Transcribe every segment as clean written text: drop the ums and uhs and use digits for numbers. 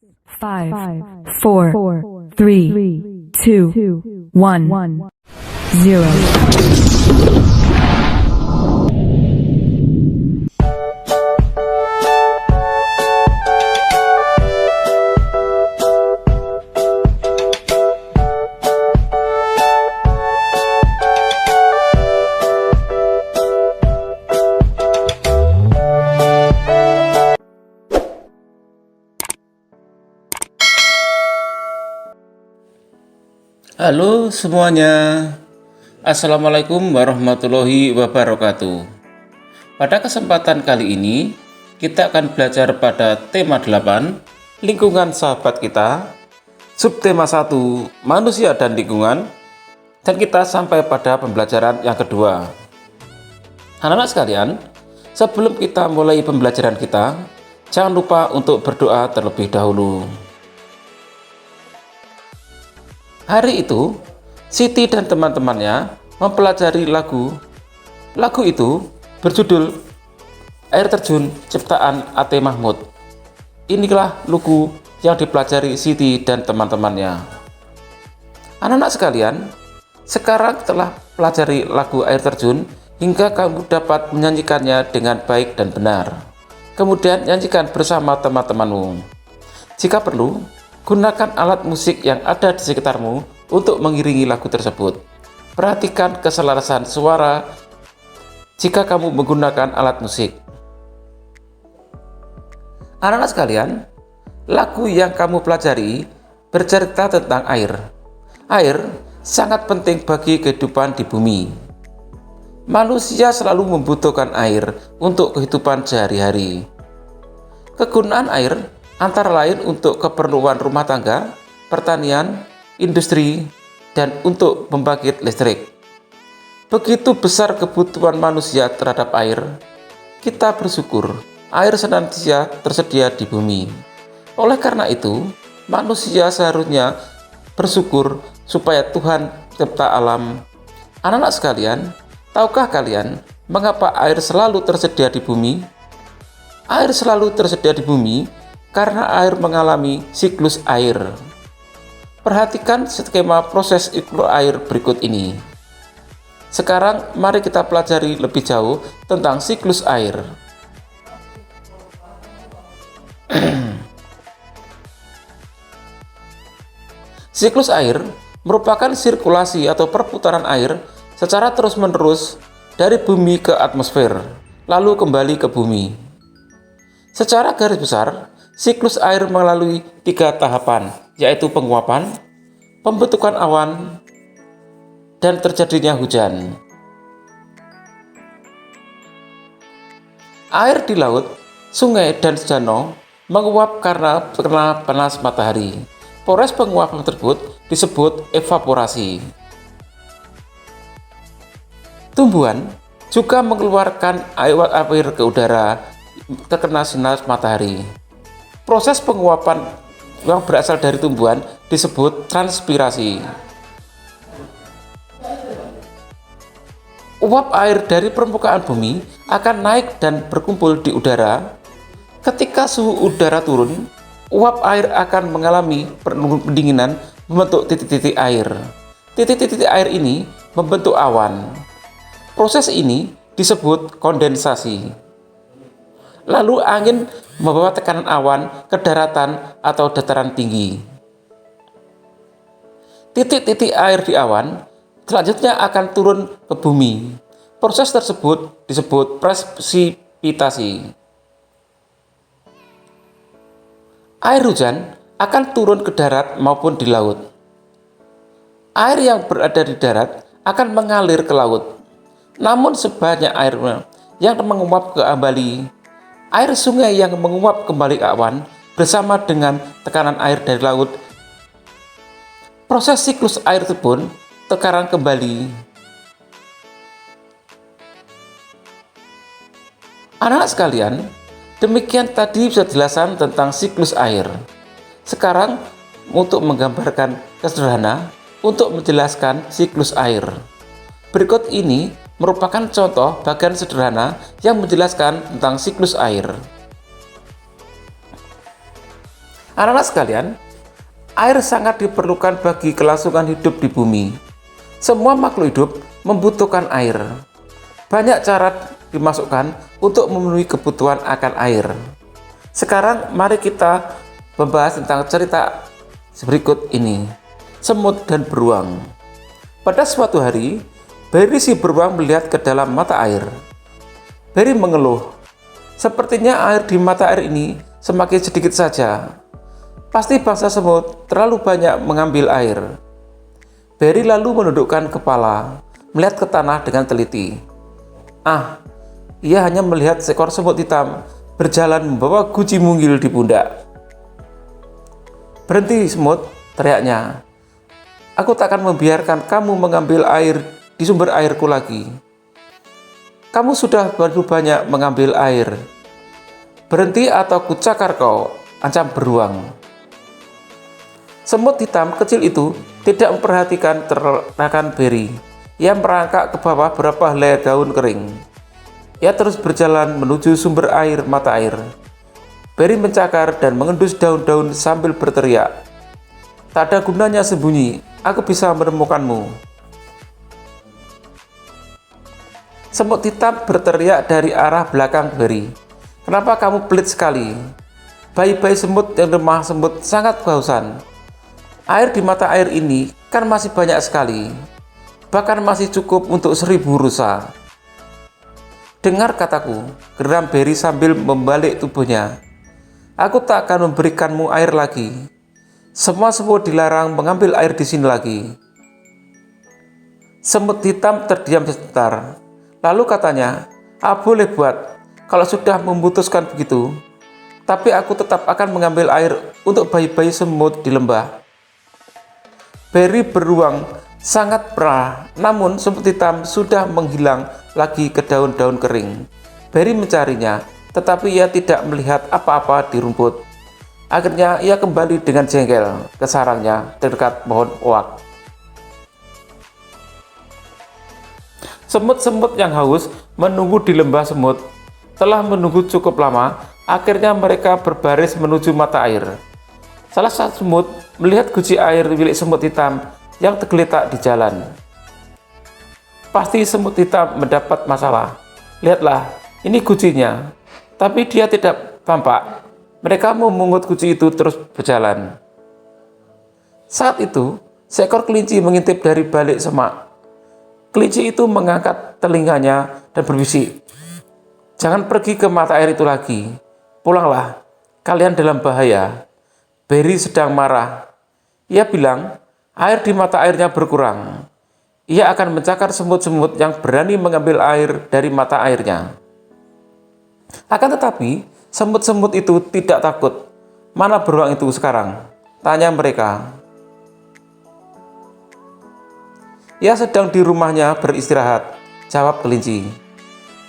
5, 4, 3, 2, 1, 0. Halo semuanya, Assalamualaikum warahmatullahi wabarakatuh. Pada kesempatan kali ini, kita akan belajar pada tema 8, lingkungan sahabat kita, subtema 1, manusia dan lingkungan, dan kita sampai pada pembelajaran yang kedua. Anak-anak sekalian, sebelum kita mulai pembelajaran kita, jangan lupa untuk berdoa terlebih dahulu. Hari itu, Siti dan teman-temannya mempelajari lagu. Lagu itu berjudul Air Terjun ciptaan A.T. Mahmud. Inilah lagu yang dipelajari Siti dan teman-temannya. Anak-anak sekalian, sekarang telah pelajari lagu Air Terjun hingga kamu dapat menyanyikannya dengan baik dan benar. Kemudian nyanyikan bersama teman-temanmu. Jika perlu, gunakan alat musik yang ada di sekitarmu untuk mengiringi lagu tersebut. Perhatikan keselarasan suara jika kamu menggunakan alat musik. Anak-anak sekalian, lagu yang kamu pelajari bercerita tentang air. Air sangat penting bagi kehidupan di bumi. Manusia selalu membutuhkan air untuk kehidupan sehari-hari. Kegunaan air antara lain untuk keperluan rumah tangga, pertanian, industri, dan untuk pembangkit listrik. Begitu besar kebutuhan manusia terhadap air, kita bersyukur air senantiasa tersedia di bumi. Oleh karena itu, manusia seharusnya bersyukur supaya Tuhan cipta alam. Anak-anak sekalian, tahukah kalian mengapa air selalu tersedia di bumi? Air selalu tersedia di bumi karena air mengalami siklus air. Perhatikan skema proses siklus air berikut ini. Sekarang mari kita pelajari lebih jauh tentang siklus air. Siklus air merupakan sirkulasi atau perputaran air secara terus-menerus dari bumi ke atmosfer, lalu kembali ke bumi. Secara garis besar, siklus air melalui 3 tahapan, yaitu penguapan, pembentukan awan, dan terjadinya hujan. Air di laut, sungai, dan danau menguap karena kena panas matahari. Proses penguapan tersebut disebut evaporasi. Tumbuhan juga mengeluarkan air ke udara terkena sinar matahari. Proses penguapan yang berasal dari tumbuhan disebut transpirasi. Uap air dari permukaan bumi akan naik dan berkumpul di udara. Ketika suhu udara turun, uap air akan mengalami pendinginan membentuk titik-titik air. Titik-titik air ini membentuk awan. Proses ini disebut kondensasi. Lalu angin membawa tekanan awan ke daratan atau dataran tinggi. Titik-titik air di awan selanjutnya akan turun ke bumi. Proses tersebut disebut presipitasi. Air hujan akan turun ke darat maupun di laut. Air yang berada di darat akan mengalir ke laut. Namun sebanyak air yang menguap ke kembali, air sungai yang menguap kembali ke awan bersama dengan tekanan air dari laut. Proses siklus air pun tekanan kembali. Anak-anak sekalian, demikian tadi penjelasan tentang siklus air. Sekarang untuk menggambarkan sederhana untuk menjelaskan siklus air. Berikut ini merupakan contoh bagian sederhana yang menjelaskan tentang siklus air. Anak-anak sekalian, air sangat diperlukan bagi kelangsungan hidup di bumi. Semua makhluk hidup membutuhkan air. Banyak cara dimasukkan untuk memenuhi kebutuhan akan air. Sekarang mari kita membahas tentang cerita berikut ini. Semut dan beruang. Pada suatu hari, Barry si beruang melihat ke dalam mata air. Barry mengeluh, sepertinya air di mata air ini semakin sedikit saja. Pasti bangsa semut terlalu banyak mengambil air. Barry lalu menundukkan kepala, melihat ke tanah dengan teliti. Ia hanya melihat seekor semut hitam berjalan membawa guci mungil di pundak. "Berhenti, semut," teriaknya. "Aku tak akan membiarkan kamu mengambil air di sumber airku lagi. Kamu sudah terlalu banyak mengambil air. Berhenti atau kucakar kau," ancam beruang. Semut hitam kecil itu tidak memperhatikan teriakan Barry. Ia merangkak ke bawah beberapa helai daun kering. Ia terus berjalan menuju sumber air mata air. Barry mencakar dan mengendus daun-daun sambil berteriak, "Tak ada gunanya sembunyi, aku bisa menemukanmu." Semut hitam berteriak dari arah belakang Barry, "Kenapa kamu pelit sekali? Bayi-bayi semut yang lemah semut sangat kehausan. Air di mata air ini kan masih banyak sekali, bahkan masih cukup untuk 1000 rusa." "Dengar kataku," geram Barry sambil membalik tubuhnya. "Aku tak akan memberikanmu air lagi. Semua semut dilarang mengambil air di sini lagi." Semut hitam terdiam sebentar. Lalu katanya, Boleh buat, kalau sudah memutuskan begitu. Tapi aku tetap akan mengambil air untuk bayi-bayi semut di lembah." Barry beruang sangat perah, namun semut hitam sudah menghilang lagi ke daun-daun kering. Barry mencarinya, tetapi ia tidak melihat apa-apa di rumput. Akhirnya ia kembali dengan jengkel ke sarangnya terdekat pohon oak. Semut-semut yang haus menunggu di lembah semut. Telah menunggu cukup lama, akhirnya mereka berbaris menuju mata air. Salah satu semut melihat guci air milik semut hitam yang tergeletak di jalan. "Pasti semut hitam mendapat masalah. Lihatlah, ini gucinya." Tapi dia tidak tampak. Mereka memungut guci itu terus berjalan. Saat itu, seekor kelinci mengintip dari balik semak. Kelinci itu mengangkat telinganya dan berbisik, "Jangan pergi ke mata air itu lagi. Pulanglah, kalian dalam bahaya." Barry sedang marah. Ia bilang, air di mata airnya berkurang. Ia akan mencakar semut-semut yang berani mengambil air dari mata airnya. Akan tetapi, semut-semut itu tidak takut. "Mana beruang itu sekarang?" tanya mereka. "Ia sedang di rumahnya beristirahat," jawab kelinci.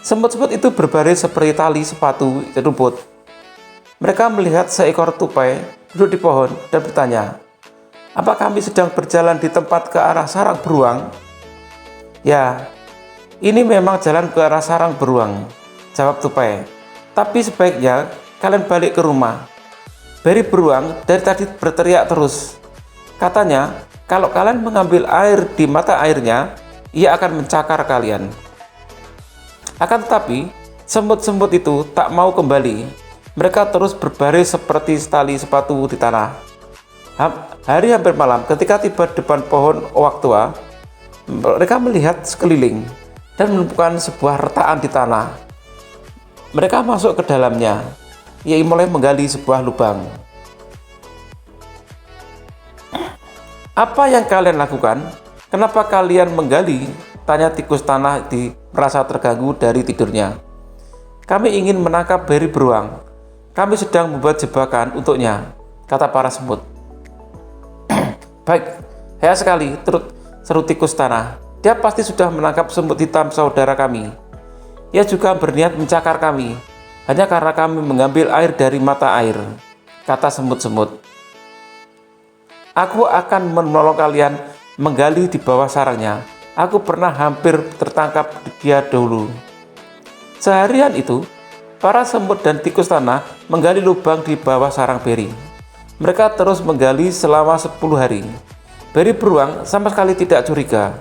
Semut-semut itu berbaris seperti tali sepatu di rumput. Mereka melihat seekor tupai duduk di pohon dan bertanya, "Apa kami sedang berjalan di tempat ke arah sarang beruang?" "Ya, ini memang jalan ke arah sarang beruang," jawab tupai. "Tapi sebaiknya kalian balik ke rumah." Barry beruang dari tadi berteriak terus. Katanya, kalau kalian mengambil air di mata airnya, ia akan mencakar kalian. Akan tetapi, semut-semut itu tak mau kembali. Mereka terus berbaris seperti tali sepatu di tanah. Hari hampir malam, ketika tiba di depan pohon oak tua, mereka melihat sekeliling dan menemukan sebuah retakan di tanah. Mereka masuk ke dalamnya. Ia mulai menggali sebuah lubang. "Apa yang kalian lakukan? Kenapa kalian menggali?" tanya tikus tanah merasa terganggu dari tidurnya. "Kami ingin menangkap Barry beruang. Kami sedang membuat jebakan untuknya," kata para semut. "Baik, hebat sekali," seru tikus tanah. "Dia pasti sudah menangkap semut hitam saudara kami. Ia juga berniat mencakar kami, hanya karena kami mengambil air dari mata air," kata semut-semut. "Aku akan menolong kalian menggali di bawah sarangnya. Aku pernah hampir tertangkap dia dahulu." Seharian itu, para semut dan tikus tanah menggali lubang di bawah sarang Barry. Mereka terus menggali selama 10 hari. Beri beruang sama sekali tidak curiga.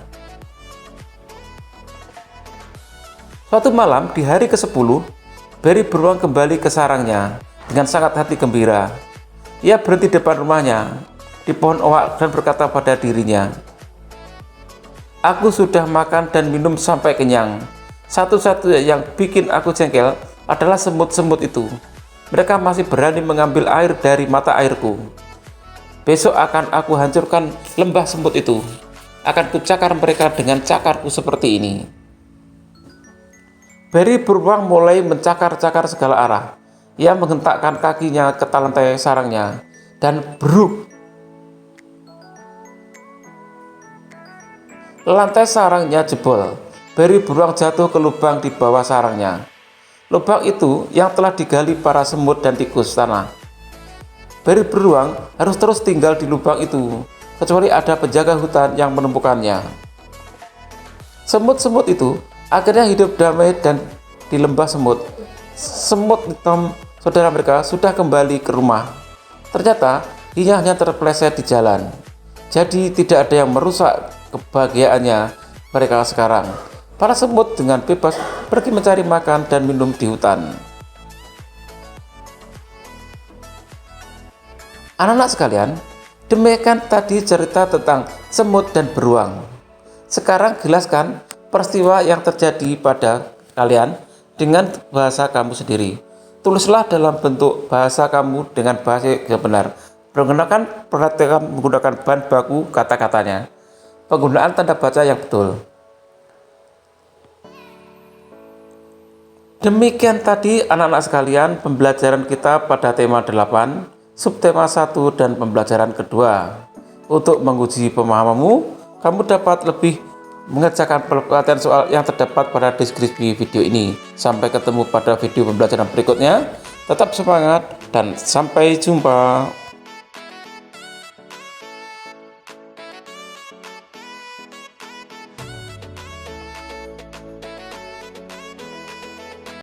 Suatu malam di hari ke-10, Beri beruang kembali ke sarangnya dengan sangat hati gembira. Ia berhenti depan rumahnya di pohon oak dan berkata pada dirinya, "Aku sudah makan dan minum sampai kenyang. Satu-satunya yang bikin aku jengkel adalah semut-semut itu. Mereka masih berani mengambil air dari mata airku. Besok akan aku hancurkan lembah semut itu. Akan kucakar mereka dengan cakarku seperti ini." Beri beruang mulai mencakar-cakar segala arah. Ia menghentakkan kakinya ke lantai sarangnya dan bruk. Lantai sarangnya jebol. Beri beruang jatuh ke lubang di bawah sarangnya. Lubang itu yang telah digali para semut dan tikus tanah. Beri beruang harus terus tinggal di lubang itu, kecuali ada penjaga hutan yang menemukannya. Semut-semut itu akhirnya hidup damai dan di lembah semut. Semut hitam saudara mereka sudah kembali ke rumah. Ternyata dia hanya terpeleset di jalan. Jadi tidak ada yang merusak kebahagiaannya mereka sekarang. Para semut dengan bebas pergi mencari makan dan minum di hutan. Anak-anak sekalian, demikian tadi cerita tentang semut dan beruang. Sekarang jelaskan peristiwa yang terjadi pada kalian dengan bahasa kamu sendiri. Tulislah dalam bentuk bahasa kamu dengan bahasa yang benar. Perhatikan menggunakan bahan baku kata-katanya. Penggunaan tanda baca yang betul. Demikian tadi anak-anak sekalian pembelajaran kita pada tema 8, subtema 1 dan pembelajaran kedua. Untuk menguji pemahamanmu, kamu dapat lebih mengerjakan pelatihan soal yang terdapat pada deskripsi video ini. Sampai ketemu pada video pembelajaran berikutnya. Tetap semangat dan sampai jumpa.